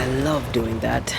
I love doing that.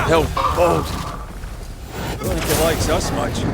Hell, bold. Don't think he likes us much.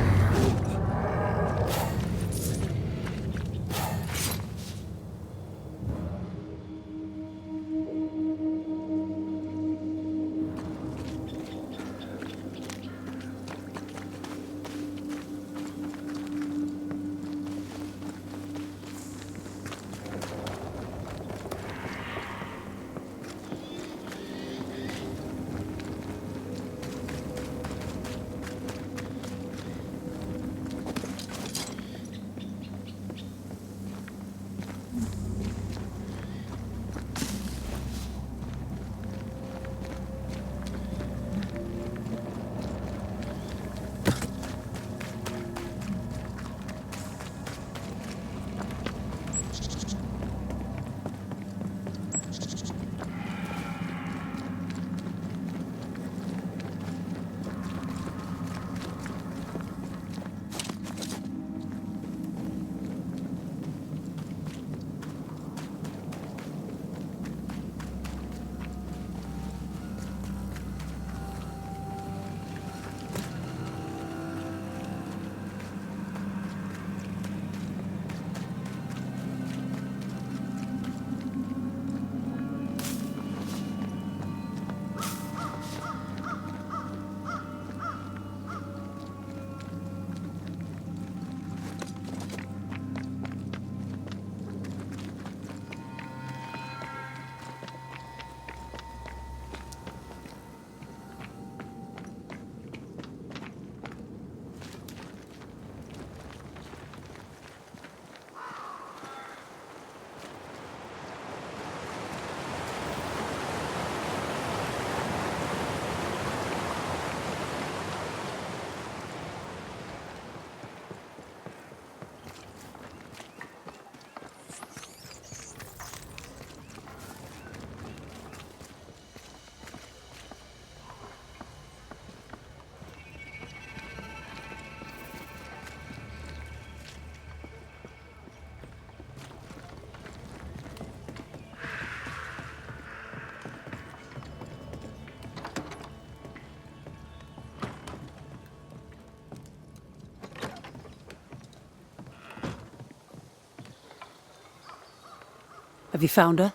Have you found her?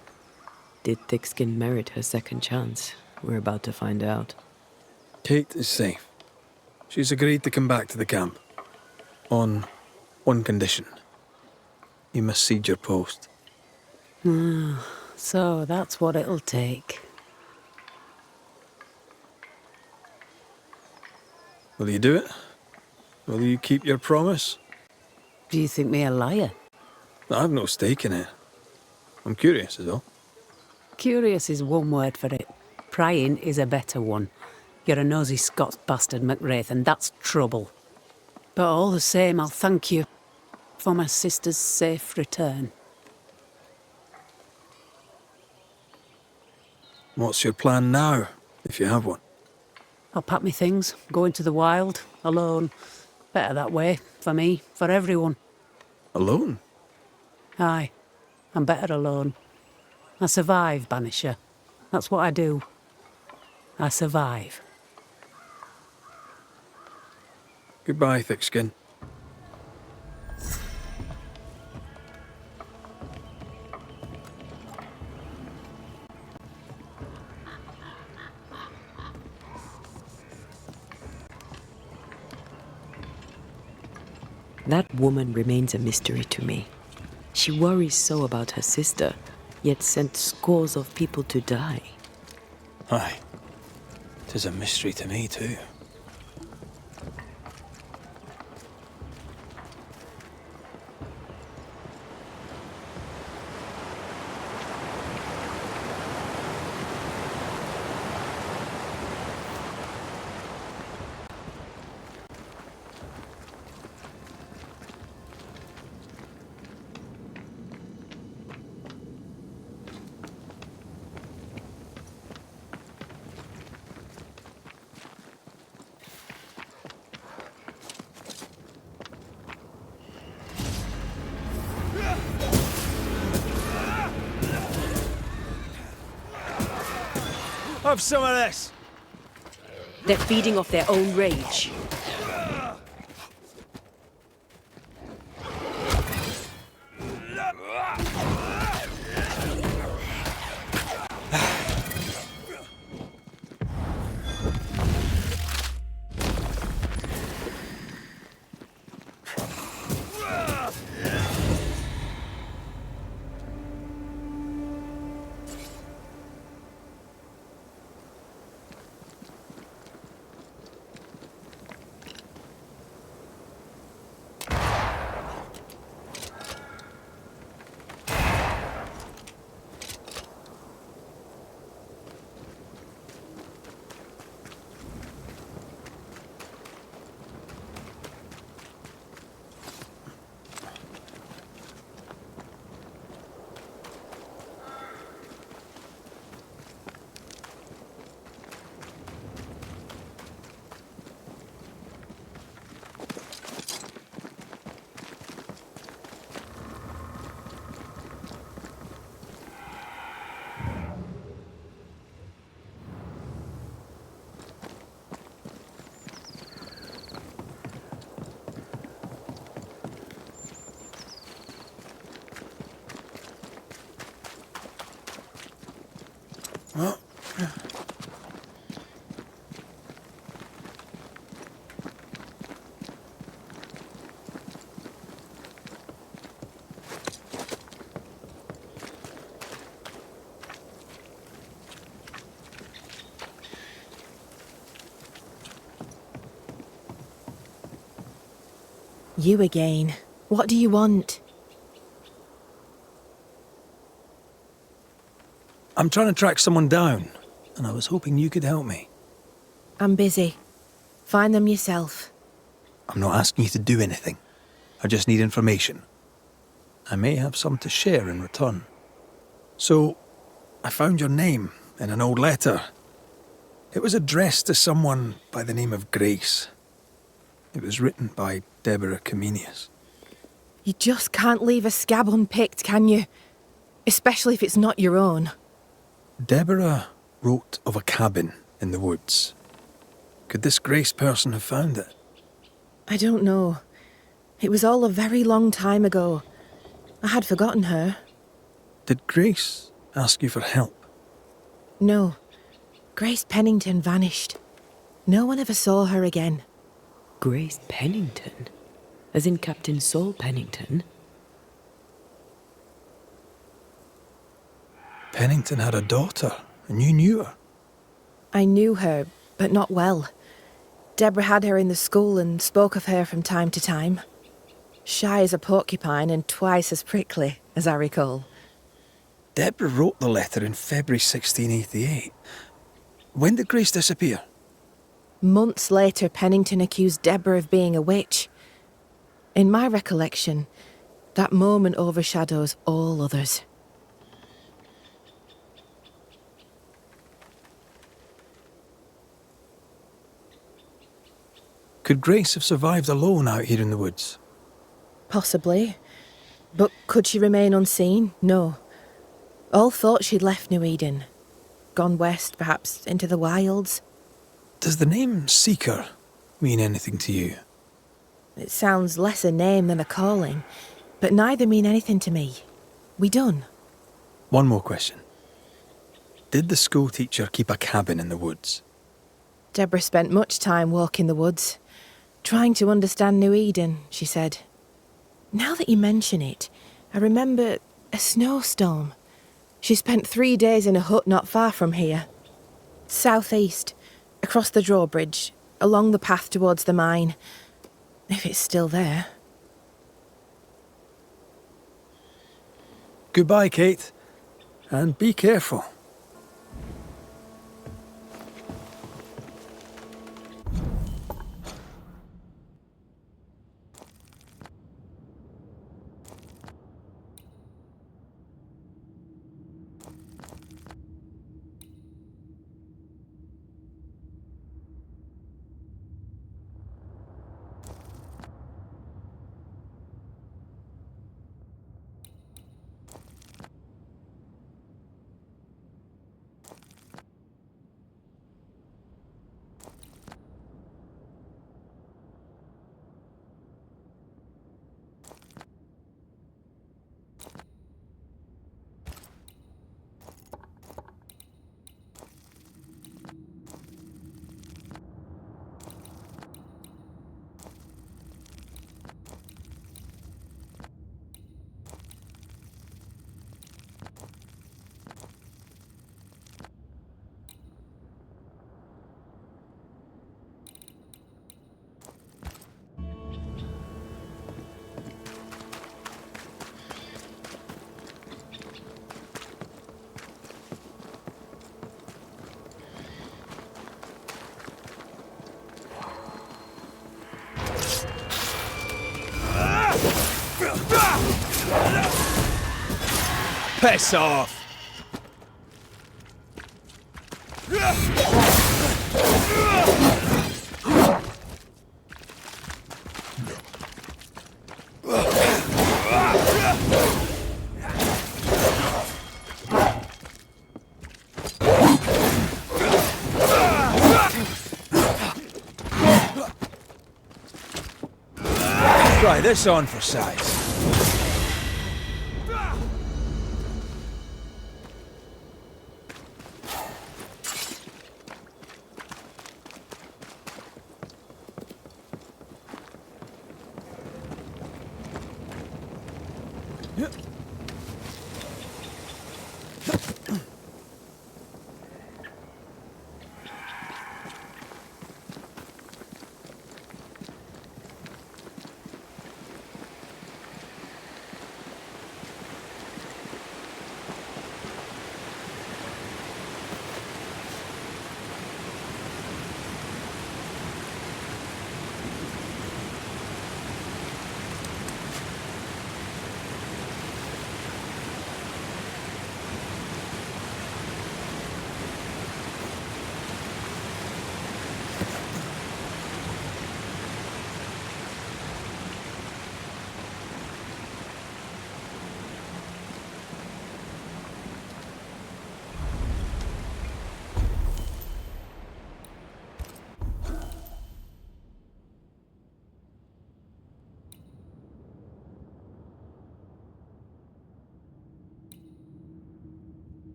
Did Thickskin merit her second chance? We're about to find out. Kate is safe. She's agreed to come back to the camp. On one condition. You must cede your post. So that's what it'll take. Will you do it? Will you keep your promise? Do you think me a liar? I've no stake in it. I'm curious, is all. Curious is one word for it. Prying is a better one. You're a nosy Scots bastard, McWraith, and that's trouble. But all the same, I'll thank you for my sister's safe return. What's your plan now, if you have one? I'll pack me things, go into the wild, alone. Better that way, for me, for everyone. Alone? Aye, I'm better alone. I survive, Banisher. That's what I do. I survive. Goodbye, Thickskin. That woman remains a mystery to me. She worries so about her sister, yet sent scores of people to die. Aye. 'Tis a mystery to me, too. Have some of this! They're feeding off their own rage. You again. What do you want? I'm trying to track someone down, and I was hoping you could help me. I'm busy. Find them yourself. I'm not asking you to do anything. I just need information. I may have some to share in return. So, I found your name in an old letter. It was addressed to someone by the name of Grace. It was written by Deborah Comenius. You just can't leave a scab unpicked, can you? Especially if it's not your own. Deborah wrote of a cabin in the woods. Could this Grace person have found it? I don't know. It was all a very long time ago. I had forgotten her. Did Grace ask you for help? No. Grace Pennington vanished. No one ever saw her again. Grace Pennington? As in Captain Saul Pennington? Pennington had a daughter, and you knew her. I knew her, but not well. Deborah had her in the school and spoke of her from time to time. Shy as a porcupine and twice as prickly, as I recall. Deborah wrote the letter in February 1688. When did Grace disappear? Months later, Pennington accused Deborah of being a witch. In my recollection, that moment overshadows all others. Could Grace have survived alone out here in the woods? Possibly. But could she remain unseen? No. All thought she'd left New Eden. Gone west, perhaps into the wilds. Does the name Seeker mean anything to you? It sounds less a name than a calling, but neither mean anything to me. We done. One more question. Did the school teacher keep a cabin in the woods? Deborah spent much time walking the woods, trying to understand New Eden, she said. Now that you mention it, I remember a snowstorm. She spent 3 days in a hut not far from here. Southeast, across the drawbridge, along the path towards the mine. If it's still there. Goodbye, Kate. And be careful. Piss off! Try this on for size.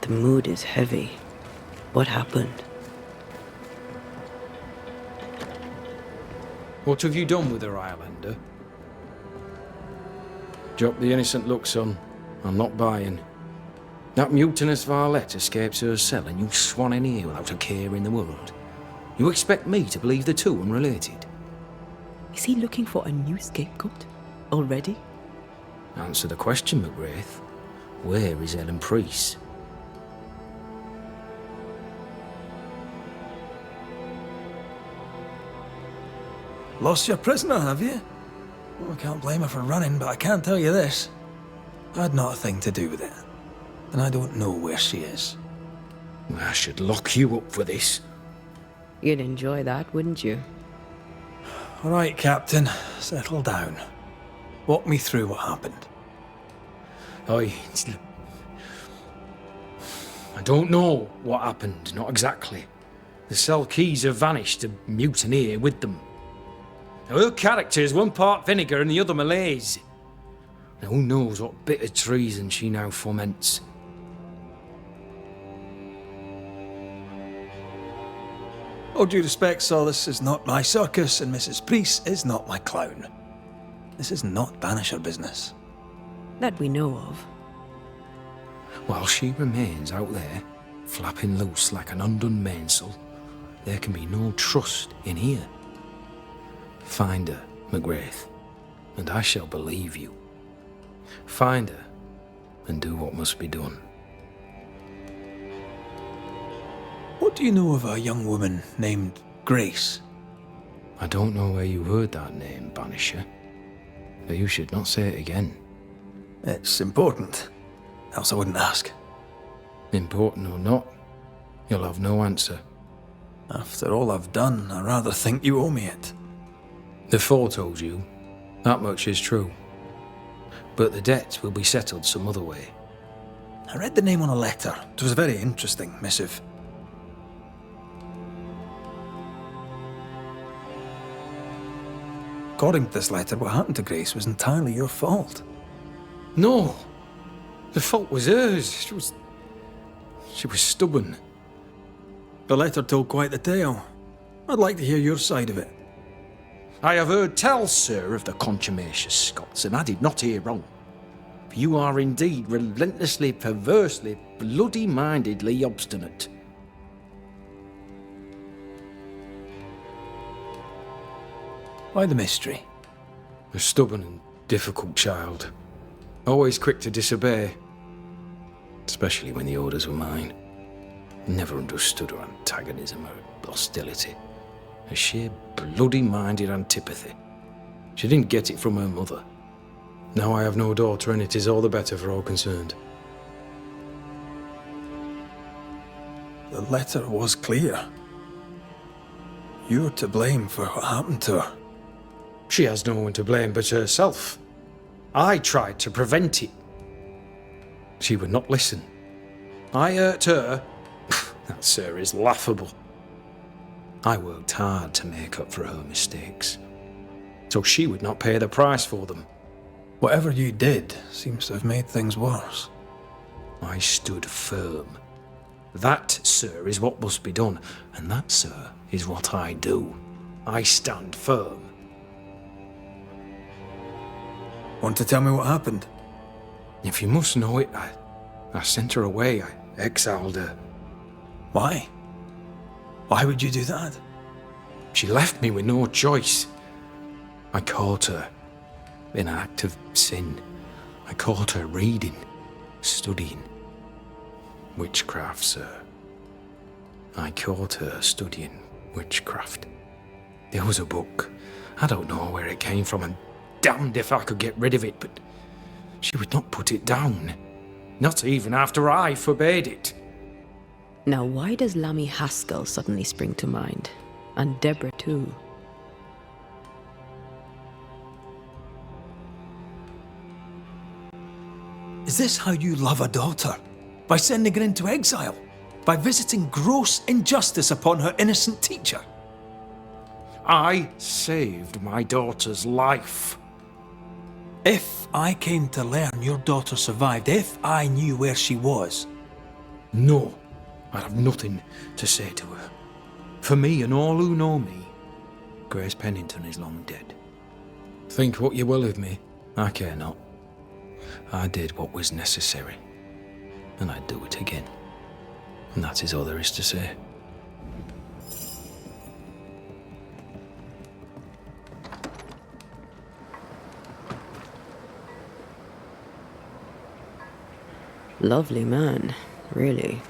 The mood is heavy. What happened? What have you done with her, Highlander? Drop the innocent look, son. I'm not buying. That mutinous varlet escapes her cell and you swan in here without a care in the world. You expect me to believe the two unrelated? Is he looking for a new scapegoat? Already? Answer the question, McGrath. Where is Ellen Priest? Lost your prisoner, have you? Well, I can't blame her for running, but I can't tell you this. I had not a thing to do with it. And I don't know where she is. I should lock you up for this. You'd enjoy that, wouldn't you? All right, Captain. Settle down. Walk me through what happened. I don't know what happened, not exactly. The cell keys have vanished, the mutineer with them. Now, her character is one part vinegar and the other malaise. Now, who knows what bitter treason she now foments. All due respect, sir, this is not my circus, and Mrs. Priest is not my clown. This is not Banisher business. That we know of. While she remains out there, flapping loose like an undone mainsail, there can be no trust in here. Find her, McGrath, and I shall believe you. Find her, and do what must be done. What do you know of a young woman named Grace? I don't know where you heard that name, Banisher, but you should not say it again. It's important, else I wouldn't ask. Important or not, you'll have no answer. After all I've done, I rather think you owe me it. The Four told you, that much is true. But the debt will be settled some other way. I read the name on a letter. It was a very interesting missive. According to this letter, what happened to Grace was entirely your fault. No! The fault was hers. She was stubborn. The letter told quite the tale. I'd like to hear your side of it. I have heard tell, sir, of the contumacious Scots, and I did not hear wrong. For you are indeed relentlessly, perversely, bloody-mindedly obstinate. Why the mystery? A stubborn and difficult child. Always quick to disobey. Especially when the orders were mine. Never understood her antagonism or hostility. A sheer bloody-minded antipathy. She didn't get it from her mother. Now I have no daughter, and it is all the better for all concerned. The letter was clear. You're to blame for what happened to her. She has no one to blame but herself. I tried to prevent it. She would not listen. I hurt her. That, sir, is laughable. I worked hard to make up for her mistakes, so she would not pay the price for them. Whatever you did seems to have made things worse. I stood firm. That, sir, is what must be done, and that, sir, is what I do. I stand firm. Want to tell me what happened? If you must know it, I sent her away. I exiled her. Why? Why would you do that? She left me with no choice. I caught her in an act of sin. I caught her reading, studying. Witchcraft, sir. I caught her studying witchcraft. There was a book. I don't know where it came from, and damned if I could get rid of it, but she would not put it down. Not even after I forbade it. Now, why does Lammy Haskell suddenly spring to mind? And Deborah, too. Is this how you love a daughter? By sending her into exile? By visiting gross injustice upon her innocent teacher? I saved my daughter's life. If I came to learn your daughter survived, if I knew where she was, No, I'd have nothing to say to her. For me and all who know me, Grace Pennington is long dead. Think what you will of me, I care not. I did what was necessary, and I'd do it again. And that is all there is to say. Lovely man, really.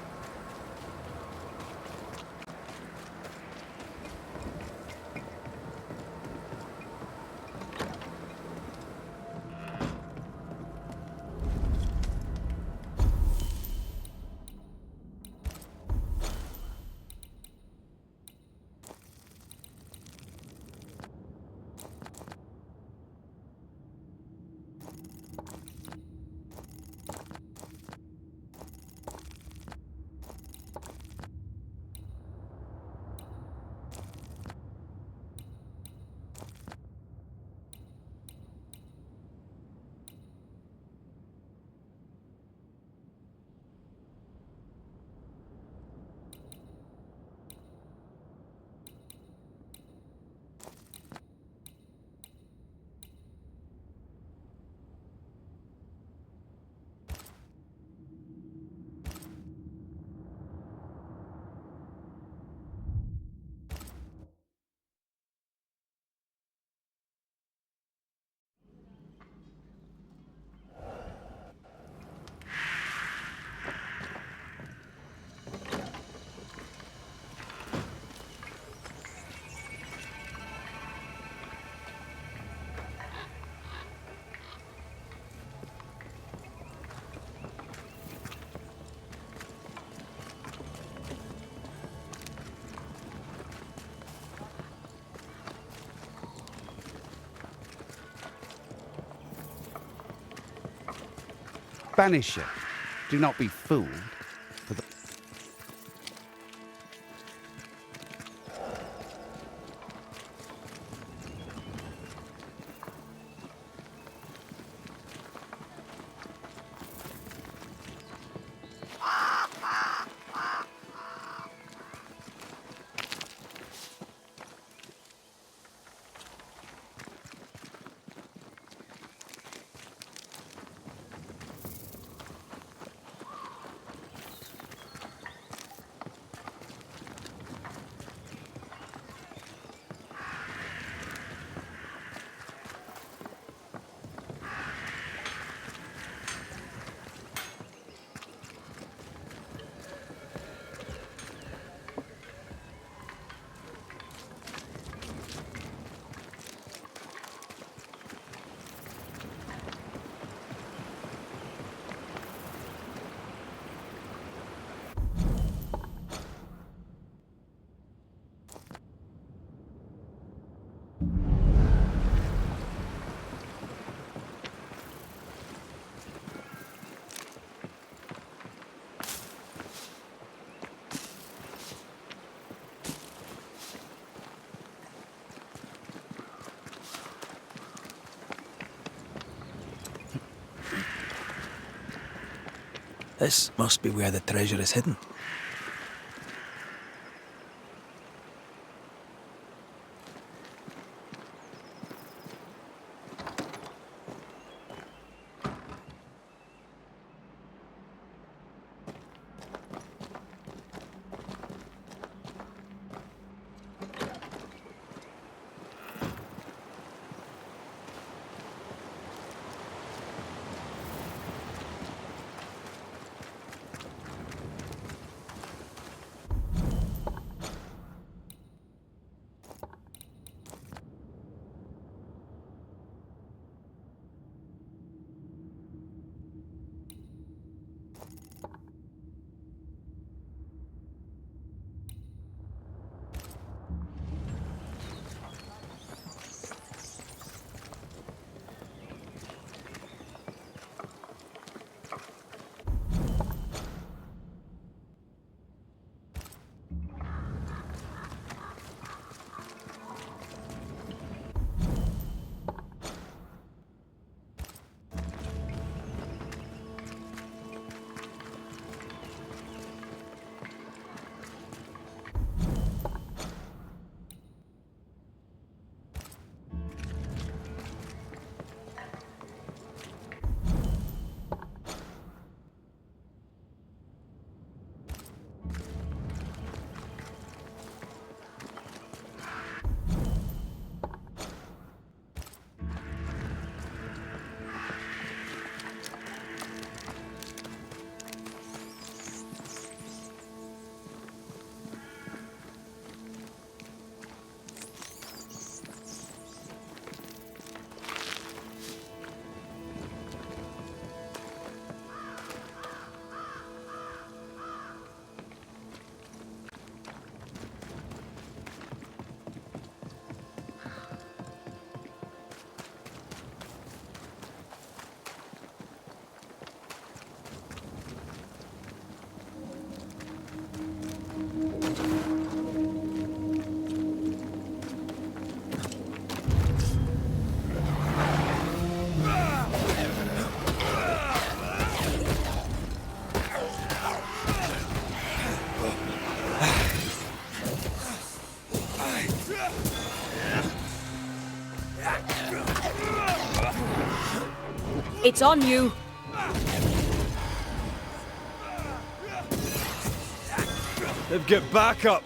Banisher, do not be fooled. For the This must be where the treasure is hidden. It's on you. They've got backup.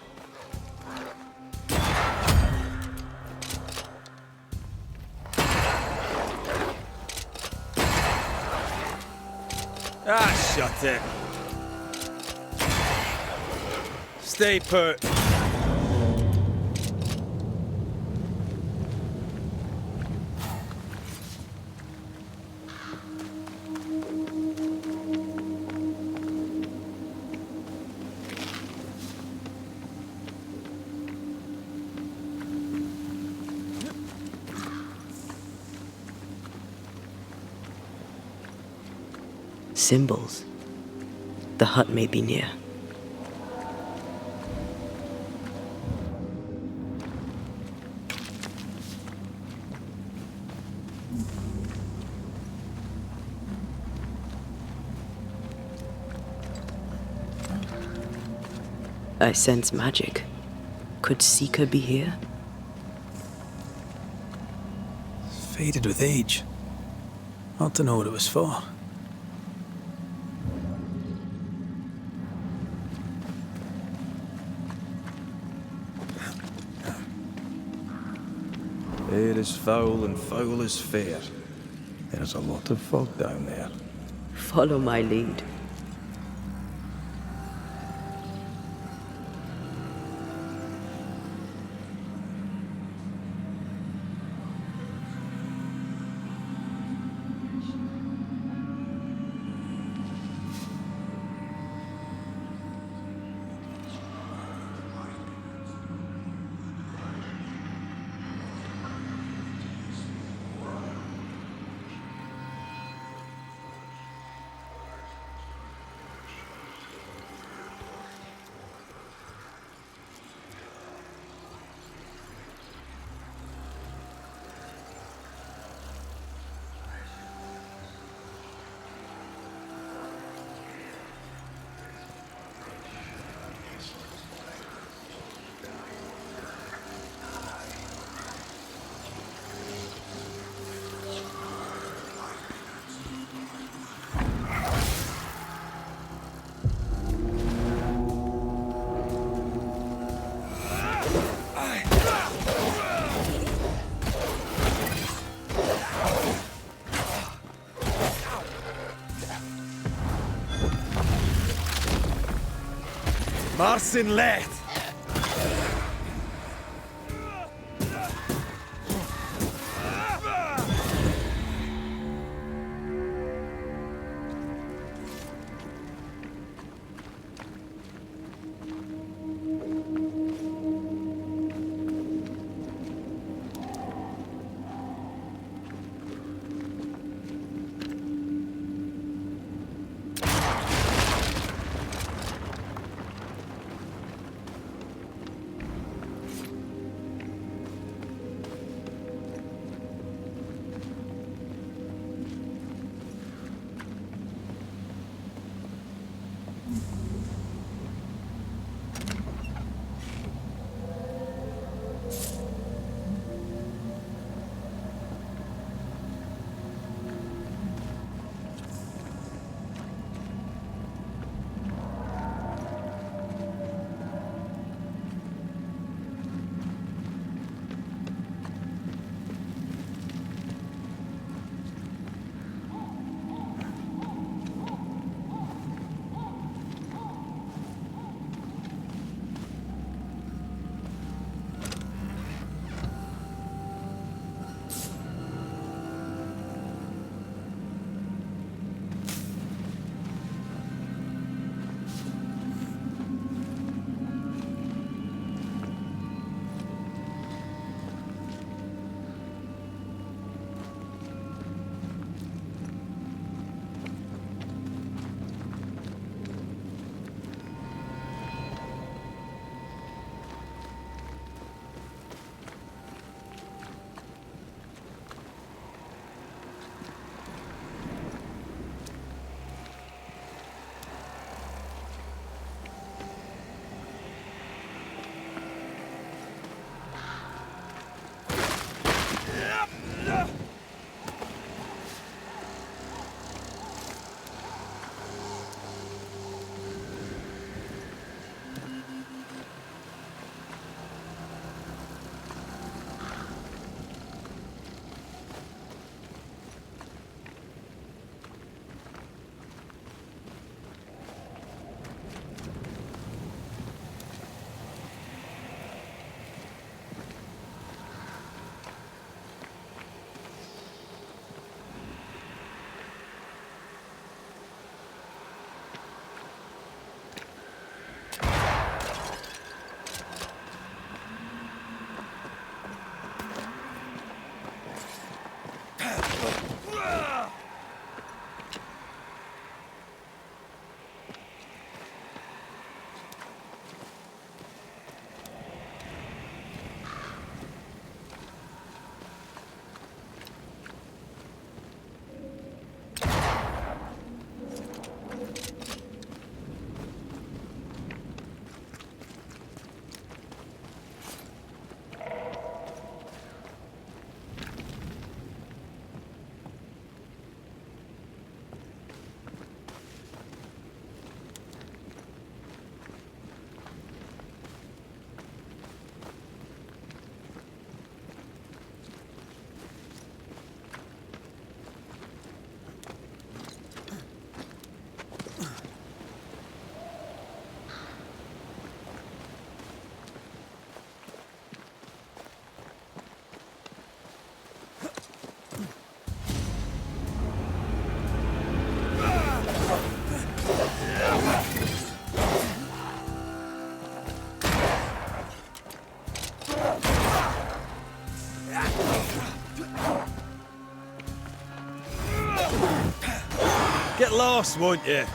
Ah, shut it. Stay put. Symbols. The hut may be near. I sense magic. Could Seeker be here? Faded with age. Hard to know what it was for. Air is foul and foul is fair. There's a lot of fog down there. Follow my lead. Marcin Let! lost, won't you?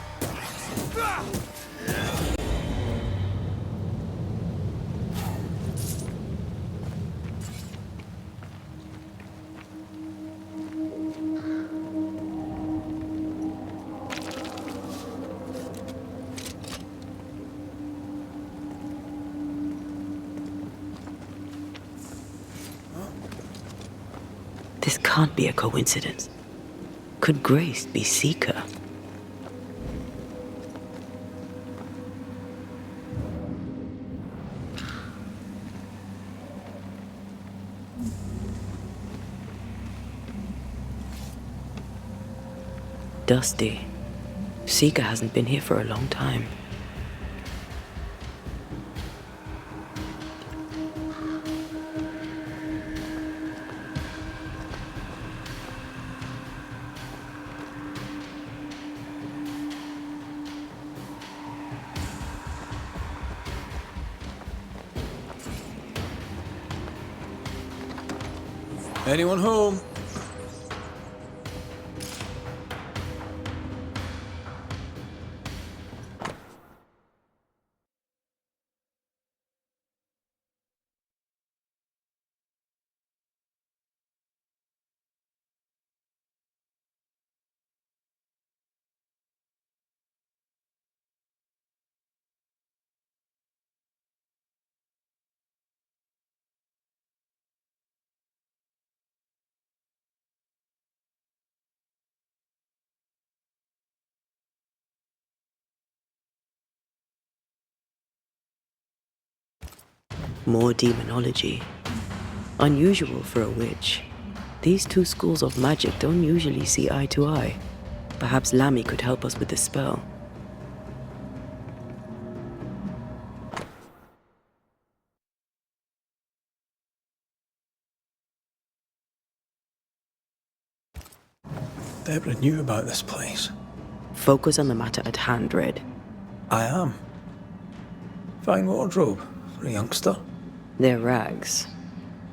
This can't be a coincidence. Could Grace be Seeker? Dusty. Seeker hasn't been here for a long time. Anyone home? More demonology. Unusual for a witch. These two schools of magic don't usually see eye to eye. Perhaps Lammy could help us with the spell. Deborah knew about this place. Focus on the matter at hand, Red. I am. Fine wardrobe for a youngster. They're rags.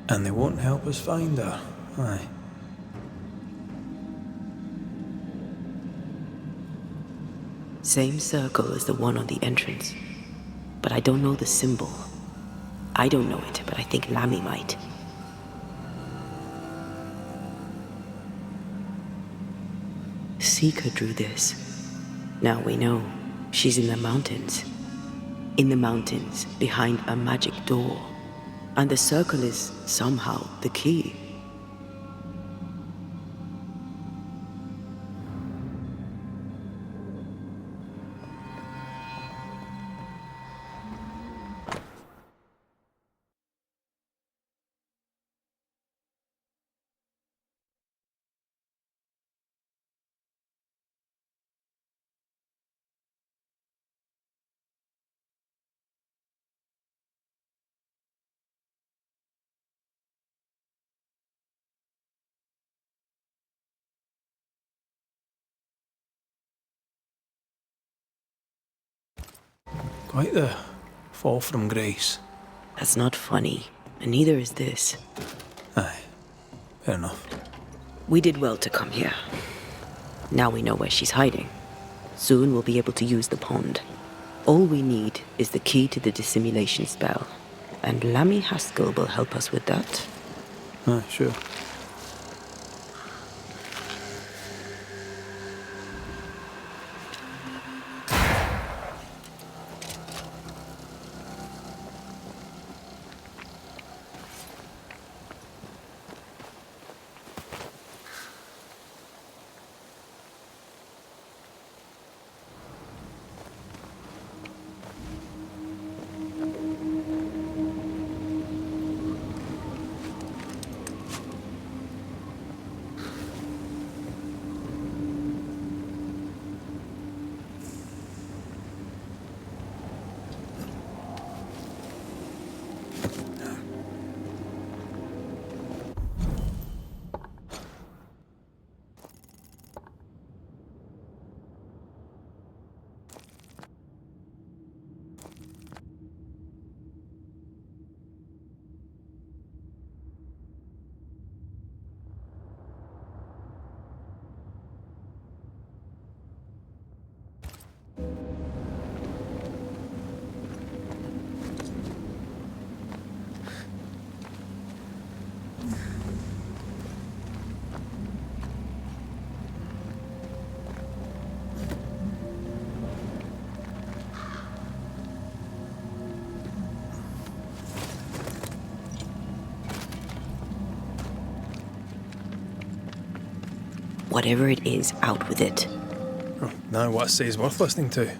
And they won't help us find her. Aye. Same circle as the one on the entrance. But I don't know the symbol. I don't know it, but I think Lammy might. Seeker drew this. Now we know. She's in the mountains. In the mountains, behind a magic door. And the circle is, somehow, the key. Quite the fall from grace. That's not funny, and neither is this. Aye. Fair enough. We did well to come here. Now we know where she's hiding. Soon we'll be able to use the pond. All we need is the key to the dissimulation spell. And Lammy Haskell will help us with that. Aye, sure. Whatever it is, out with it. Oh, now what I say is worth listening to.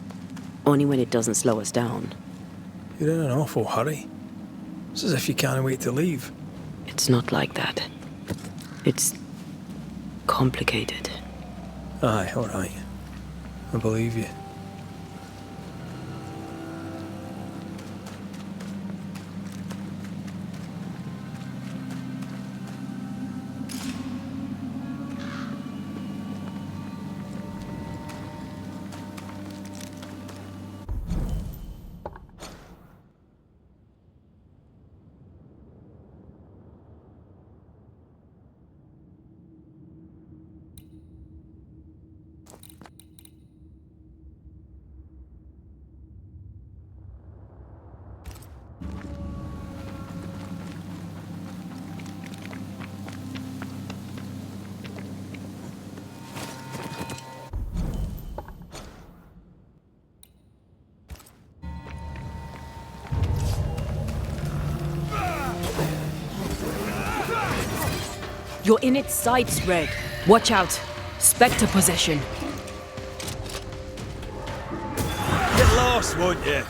Only when it doesn't slow us down. You're in an awful hurry. It's as if you can't wait to leave. It's not like that. It's complicated. Aye, all right. I believe you. You're in its sights, Red. Watch out. Spectre possession. Get lost, won't you?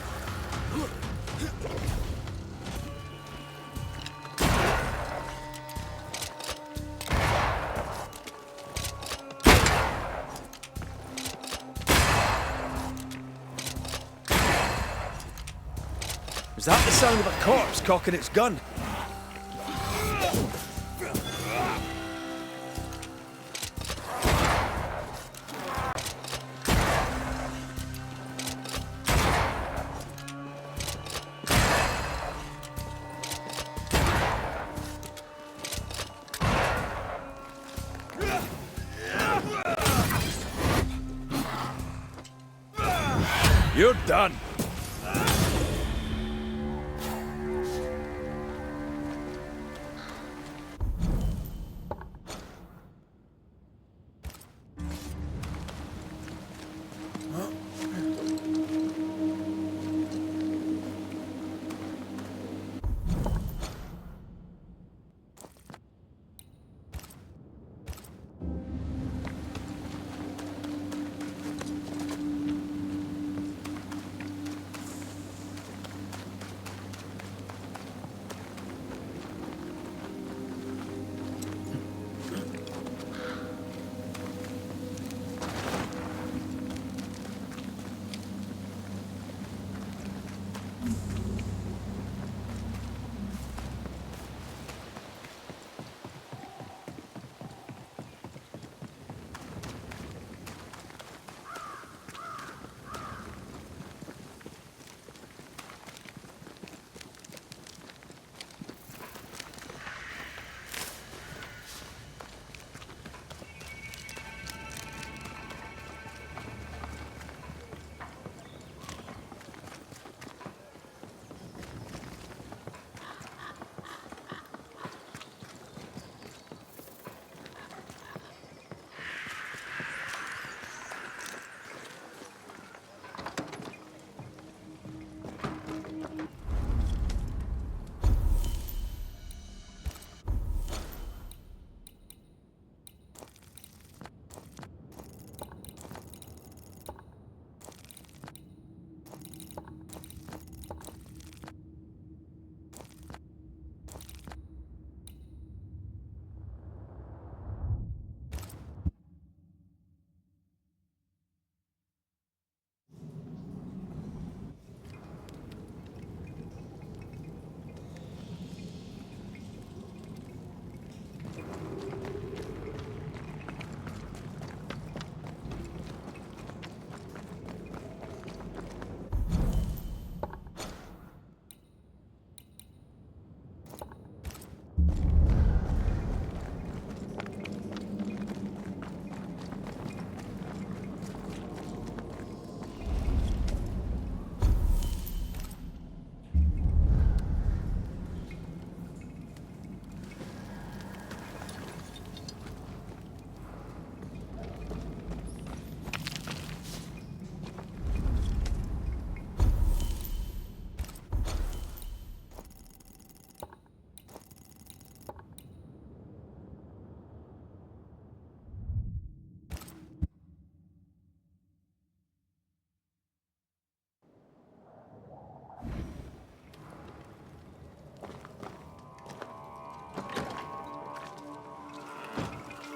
Was that the sound of a corpse cocking its gun? You're done.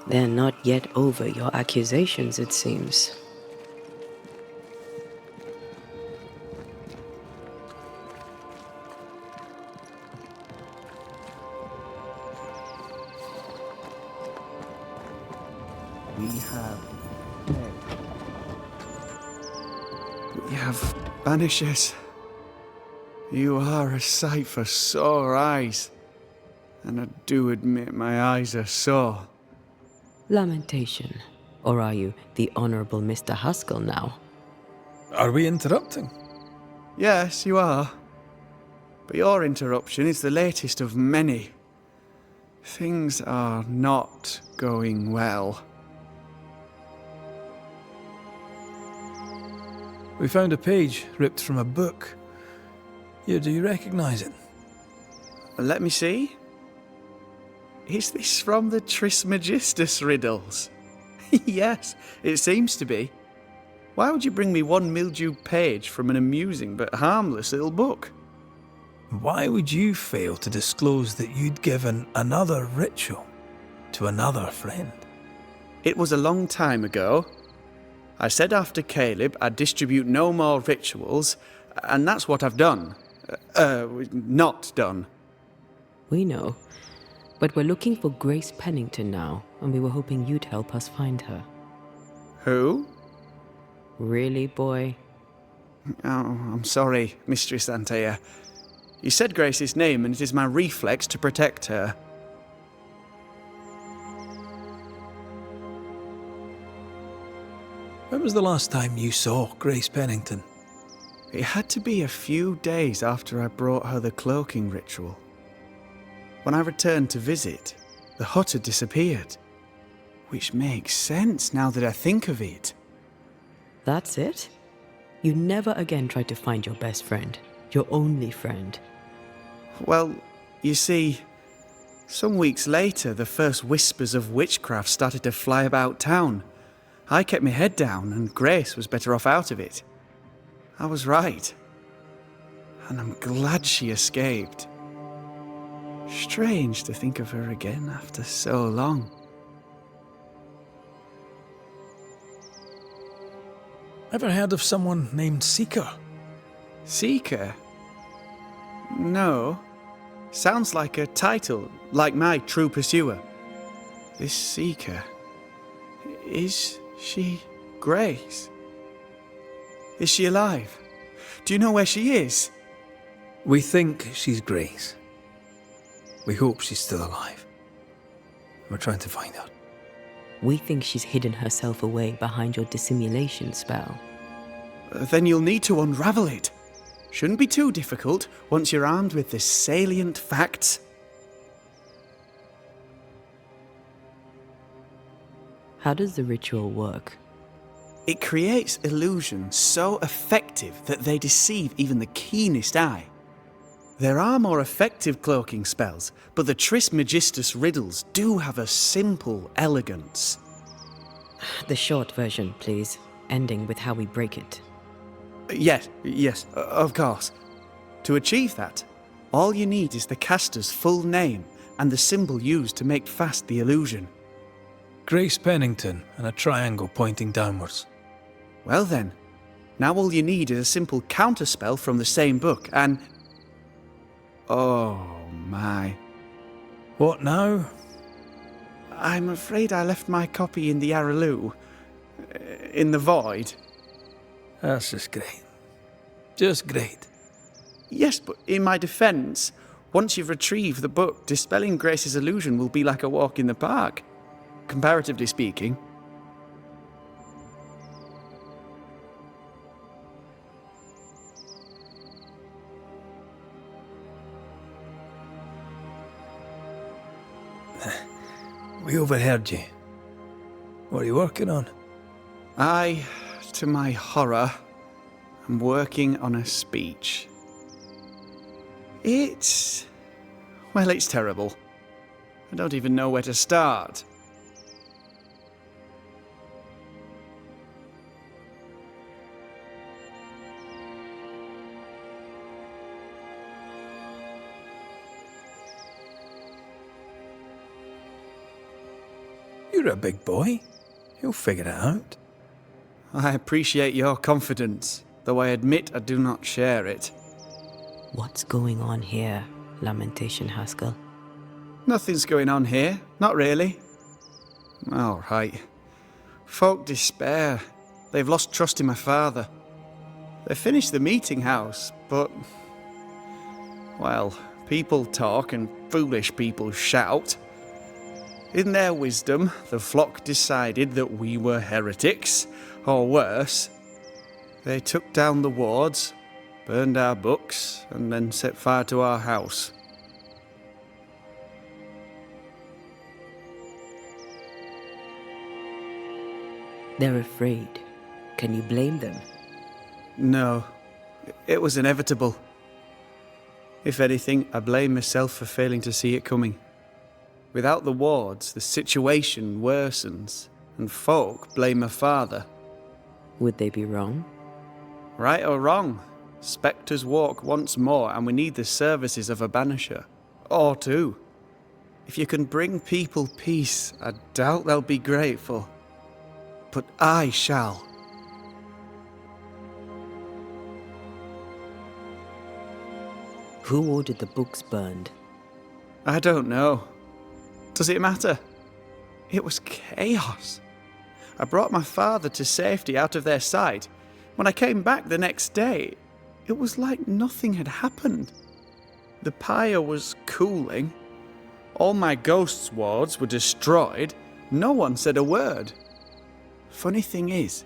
They're not yet over your accusations, it seems. We have Banishers. You are a sight for sore eyes. And I do admit my eyes are sore. Lamentation. Or are you the Honourable Mr. Haskell now? Are we interrupting? Yes, you are. But your interruption is the latest of many. Things are not going well. We found a page ripped from a book. Here, do you recognise it? Let me see. Is this from the Trismegistus riddles? Yes, it seems to be. Why would you bring me one mildewed page from an amusing but harmless little book? Why would you fail to disclose that you'd given another ritual to another friend? It was a long time ago. I said after Caleb I'd distribute no more rituals, and that's what I've done. Not done. We know. But we're looking for Grace Pennington now, and we were hoping you'd help us find her. Who? Really, boy? Oh, I'm sorry, Mistress Antea. You said Grace's name, and it is my reflex to protect her. When was the last time you saw Grace Pennington? It had to be a few days after I brought her the cloaking ritual. When I returned to visit, the hut had disappeared. Which makes sense now that I think of it. That's it? You never again tried to find your best friend, your only friend. Well, you see, some weeks later, the first whispers of witchcraft started to fly about town. I kept my head down, and Grace was better off out of it. I was right. And I'm glad she escaped. Strange to think of her again after so long. Ever heard of someone named Seeker? Seeker? No. Sounds like a title, like my True Pursuer. This Seeker. Is she Grace? Is she alive? Do you know where she is? We think she's Grace. We hope she's still alive. We're trying to find her. We think she's hidden herself away behind your dissimulation spell. Then you'll need to unravel it. Shouldn't be too difficult once you're armed with the salient facts. How does the ritual work? It creates illusions so effective that they deceive even the keenest eye. There are more effective cloaking spells, but the Trismegistus riddles do have a simple elegance. The short version, please, ending with how we break it. Yes, of course. To achieve that, all you need is the caster's full name and the symbol used to make fast the illusion. Grace Pennington and a triangle pointing downwards. Well then, now all you need is a simple counterspell from the same book and... Oh my. What now? I'm afraid I left my copy in the Araloo. In the void. That's just great. Just great. Yes, but in my defence, once you've retrieved the book, dispelling Grace's illusion will be like a walk in the park. Comparatively speaking. We overheard you. What are you working on? I, to my horror, am working on a speech. It's terrible. I don't even know where to start. You're a big boy. You'll figure it out. I appreciate your confidence, though I admit I do not share it. What's going on here, Lamentation Haskell? Nothing's going on here, not really. All right. Folk despair. They've lost trust in my father. They finished the meeting house, but... well, people talk and foolish people shout. In their wisdom, the flock decided that we were heretics, or worse. They took down the wards, burned our books, and then set fire to our house. They're afraid. Can you blame them? No, it was inevitable. If anything, I blame myself for failing to see it coming. Without the wards, the situation worsens, and folk blame my father. Would they be wrong? Right or wrong, spectres walk once more, and we need the services of a banisher. Or two. If you can bring people peace, I doubt they'll be grateful. But I shall. Who ordered the books burned? I don't know. Does it matter? It was chaos. I brought my father to safety out of their sight. When I came back the next day, it was like nothing had happened. The pyre was cooling. All my ghosts' wards were destroyed. No one said a word. Funny thing is,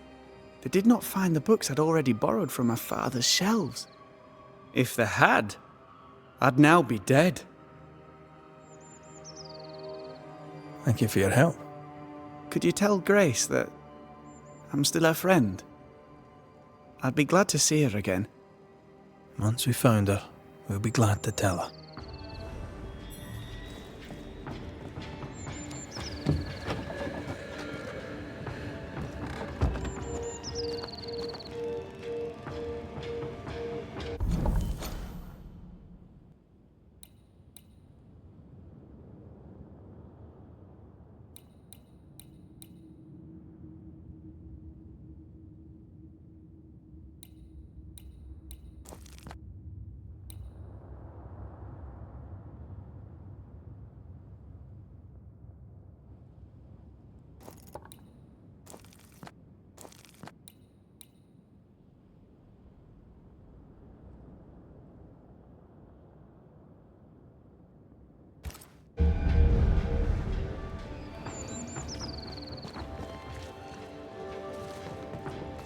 they did not find the books I'd already borrowed from my father's shelves. If they had, I'd now be dead. Thank you for your help. Could you tell Grace that I'm still her friend? I'd be glad to see her again. Once we found her, we'll be glad to tell her.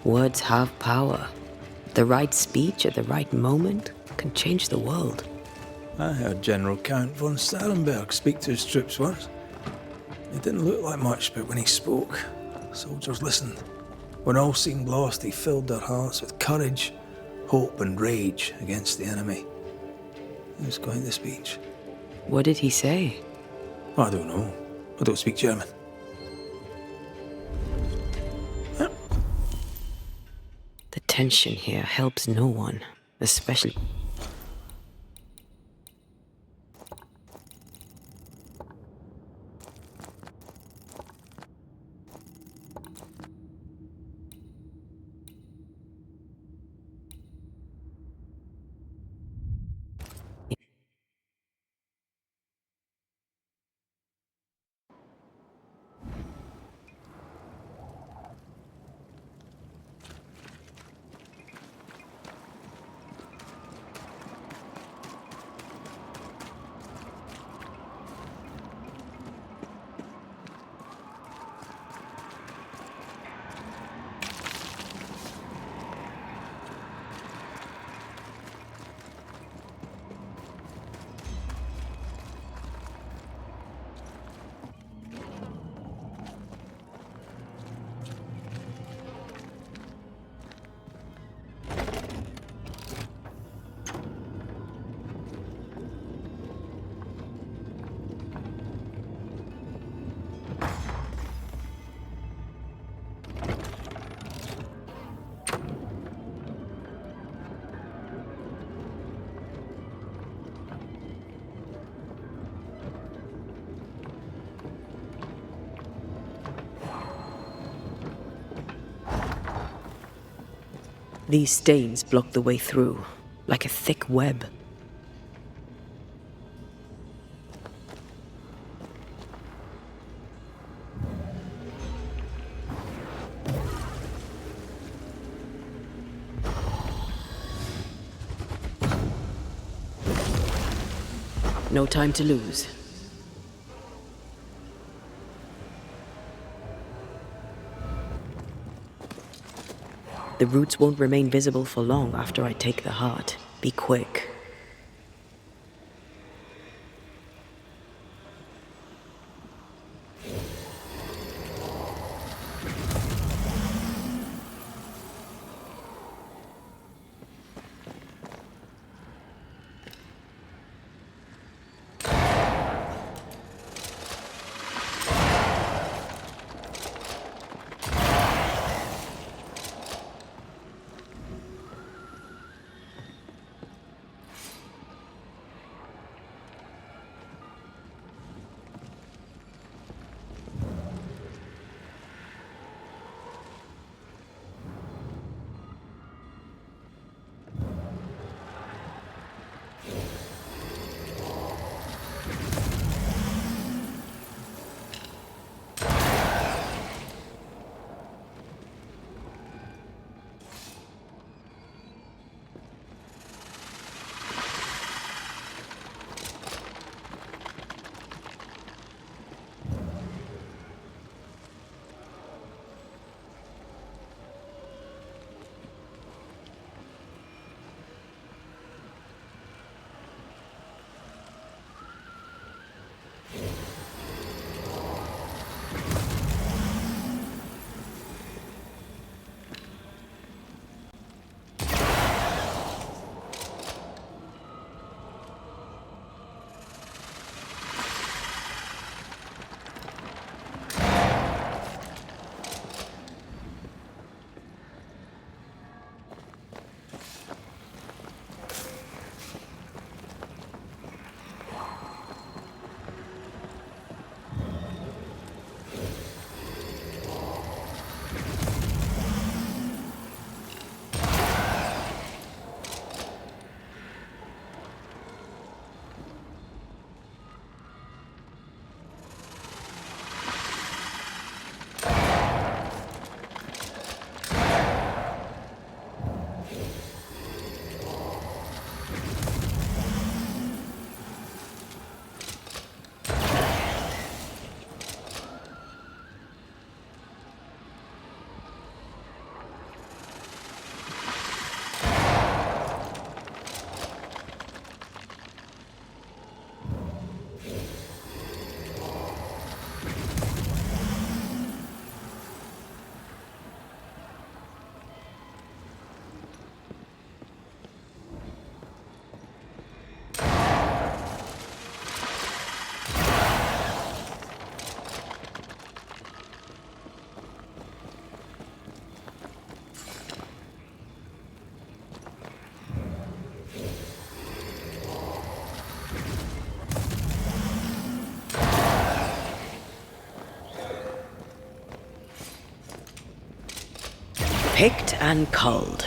Words have power. The right speech at the right moment can change the world. I heard General Count von Starenberg speak to his troops once. It didn't look like much, but when he spoke, soldiers listened. When all seemed lost, he filled their hearts with courage, hope and rage against the enemy. It was quite the speech. What did he say? I don't know. I don't speak German. The tension here helps no one, especially... These stains block the way through, like a thick web. No time to lose. The roots won't remain visible for long after I take the heart. Be quick. Picked and culled.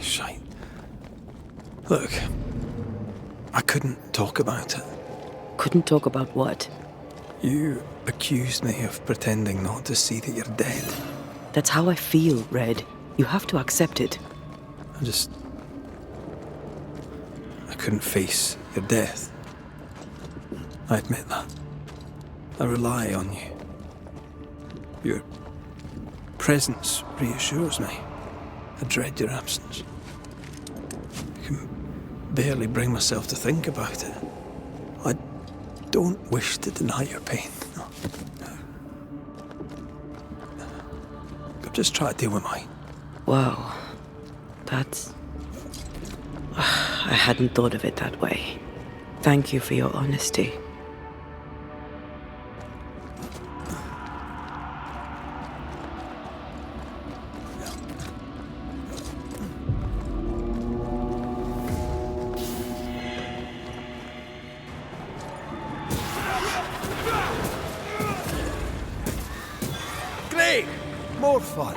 shite. Look, I couldn't talk about it. Couldn't talk about what? You accused me of pretending not to see that you're dead. That's how I feel, Red. You have to accept it. I couldn't face your death. I admit that. I rely on you. Your presence reassures me. I dread your absence. I can barely bring myself to think about it. I don't wish to deny your pain. No. I'm just trying to deal with mine. Wow. That's... I hadn't thought of it that way. Thank you for your honesty. Great! More fun.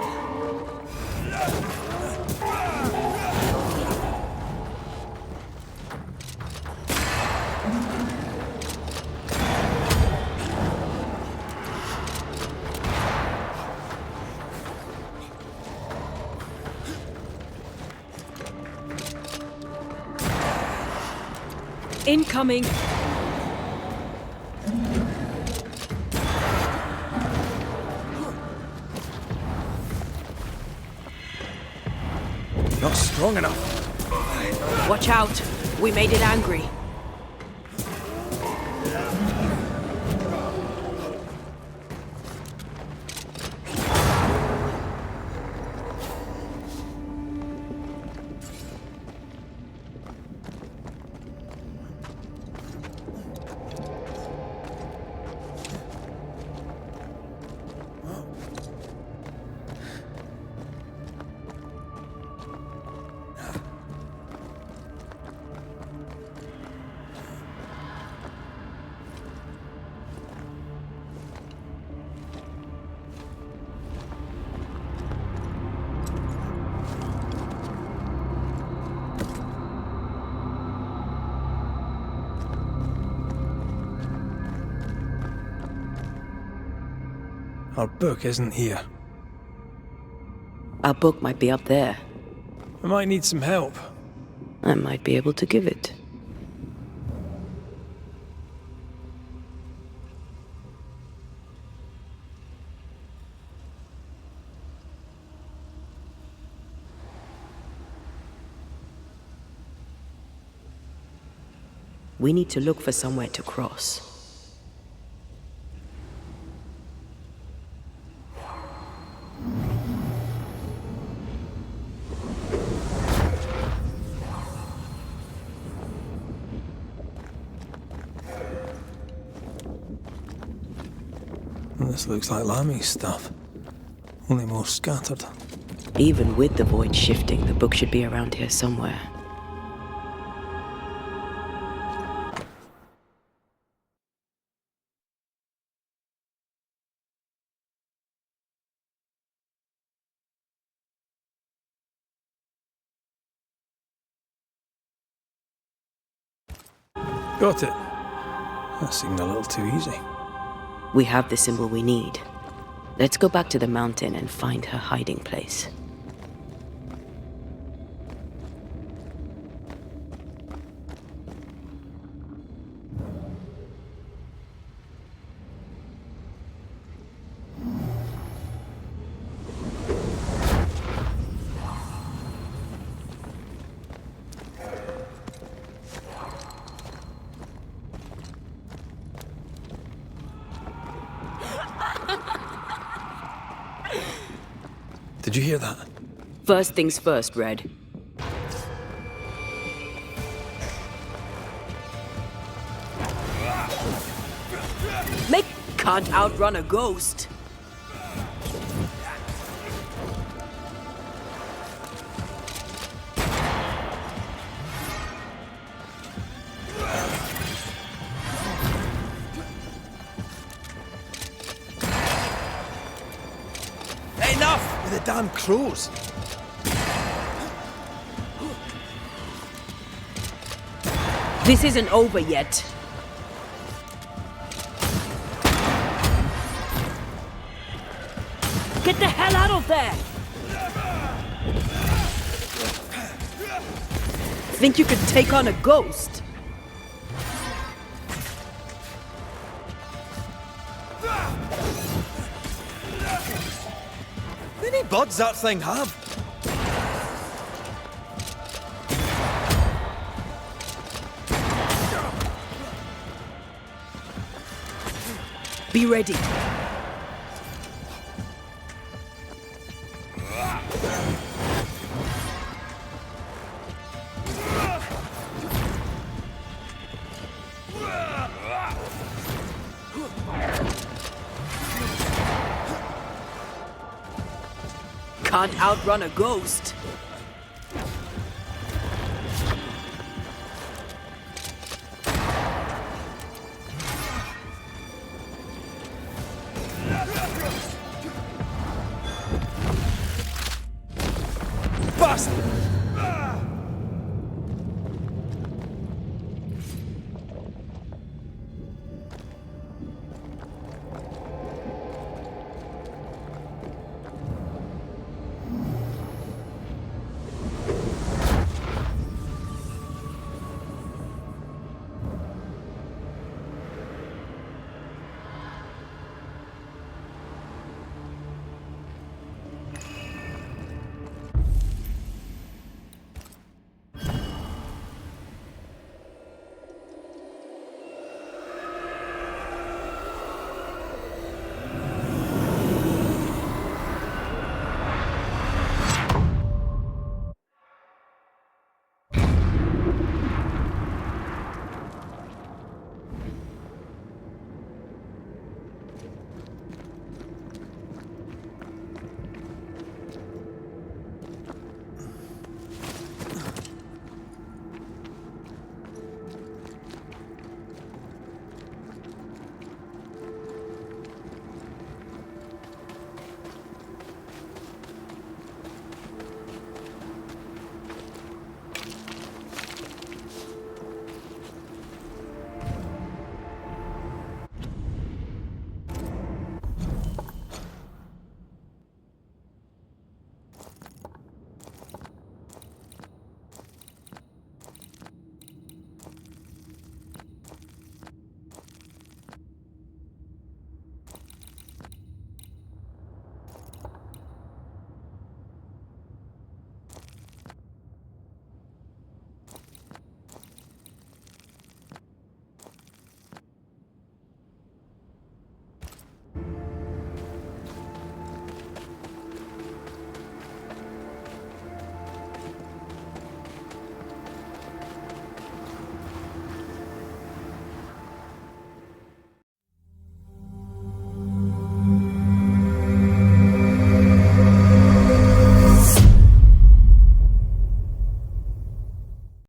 Incoming! Not strong enough. Watch out! We made it angry. Our book isn't here. Our book might be up there. I might need some help. I might be able to give it. We need to look for somewhere to cross. This looks like Lami's stuff. Only more scattered. Even with the void shifting, the book should be around here somewhere. Got it. That seemed a little too easy. We have the symbol we need. Let's go back to the mountain and find her hiding place. Did you hear that? First things first, Red. Make can't outrun a ghost. Enough with the damn crows! This isn't over yet. Get the hell out of there! Think you could take on a ghost? Many buds that thing have? Be ready. Can't outrun a ghost.